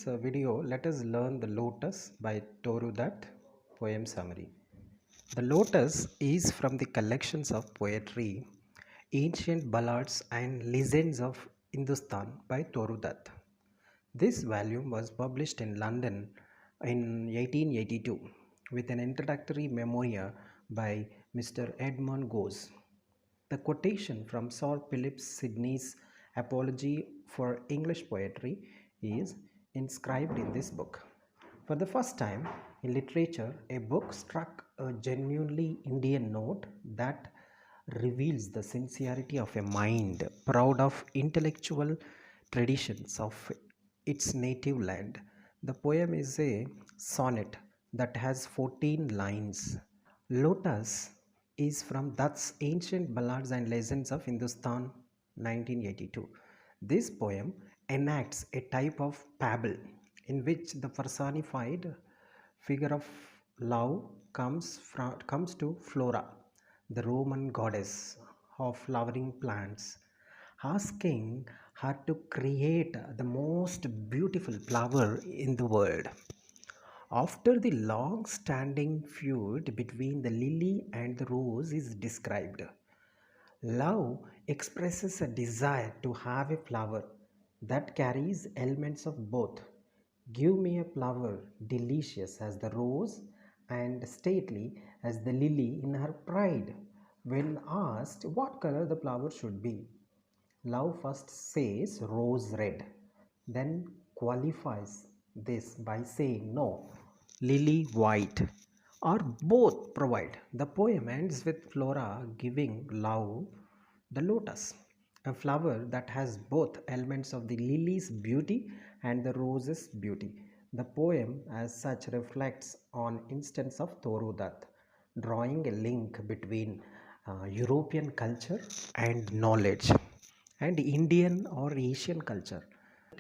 this video, let us learn The Lotus by Toru Dutt poem summary. The Lotus is from the collections of poetry, Ancient Ballads and Legends of Hindustan by Toru Dutt. This volume was published in London in 1882 with an introductory memoir by Mr. Edmund Gosse. The quotation from Sir Philip Sidney's Apology for English Poetry is inscribed in this book. For the first time in literature, a book struck a genuinely Indian note that reveals the sincerity of a mind proud of intellectual traditions of its native land. The poem is a sonnet that has 14 lines. Lotus is from Dutt's Ancient Ballads and Legends of Hindustan, 1982. This poem enacts a type of fable in which the personified figure of love comes to Flora, the Roman goddess of flowering plants, asking her to create the most beautiful flower in the world. After the long standing feud between the lily and the rose is described, love expresses a desire to have a flower that carries elements of both. Give me a flower delicious as the rose and stately as the lily in her pride. When asked what color the flower should be, love first says rose red, then qualifies this by saying no, lily white, or both provide. The poem ends with Flora giving love the lotus, a flower that has both elements of the lily's beauty and the rose's beauty. The poem, as such, reflects on instance of Toru Dutt, drawing a link between European culture and knowledge and Indian or Asian culture.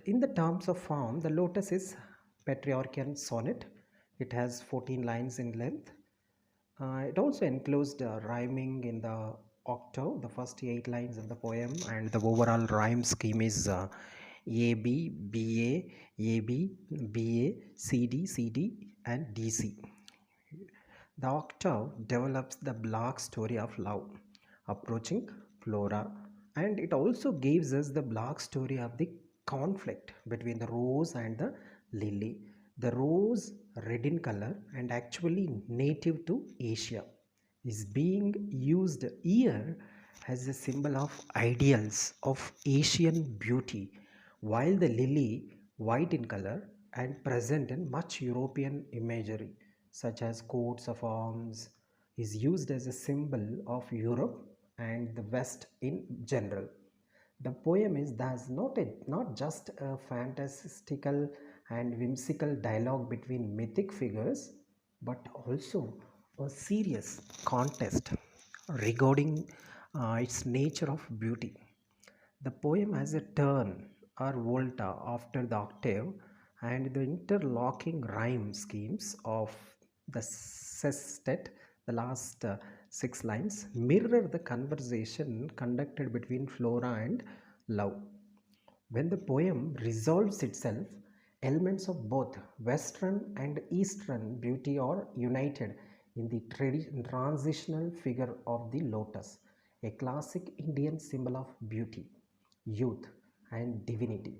In the terms of form, the lotus is patriarchal sonnet. It has 14 lines in length. It also enclosed rhyming in the octave, the first 8 lines of the poem, and the overall rhyme scheme is A B B A A B B A C D C D and D C. The octave develops the black story of love approaching Flora, and it also gives us the black story of the conflict between the rose and the lily. The rose, red in color and actually native to Asia, is being used here as a symbol of ideals of Asian beauty, while the lily, white in color and present in much European imagery, such as coats of arms, is used as a symbol of Europe and the West in general. The poem is thus not just a fantastical and whimsical dialogue between mythic figures, but also a serious contest regarding its nature of beauty. The poem has a turn or volta after the octave, and the interlocking rhyme schemes of the sestet, the last 6 lines, mirror the conversation conducted between Flora and love. When the poem resolves itself, elements of both Western and Eastern beauty are united in the transitional figure of the lotus, a classic Indian symbol of beauty, youth, and divinity.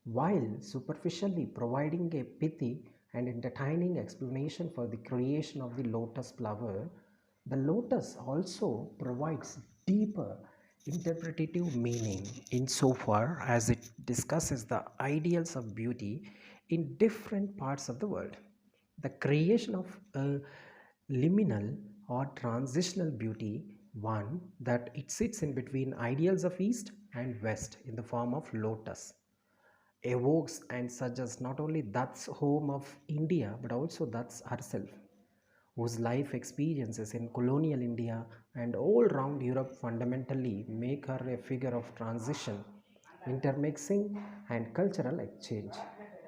While superficially providing a pithy and entertaining explanation for the creation of the lotus flower, the lotus also provides deeper interpretative meaning insofar as it discusses the ideals of beauty in different parts of the world. The creation of a liminal or transitional beauty, one that it sits in between ideals of East and West in the form of lotus, evokes and suggests not only Dutt's home of India but also Dutt's herself, whose life experiences in colonial India and all round Europe fundamentally make her a figure of transition, intermixing, and cultural exchange.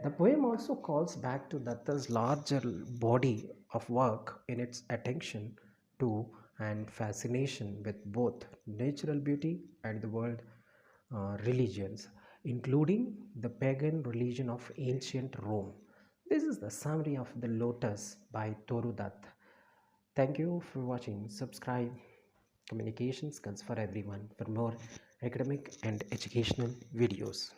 The poem also calls back to Datta's larger body of work in its attention to and fascination with both natural beauty and the world religions. including the pagan religion of ancient Rome. This is the summary of the Lotus by Toru Dutt. Thank you for watching. Subscribe Communication Skills for Everyone for more academic and educational videos.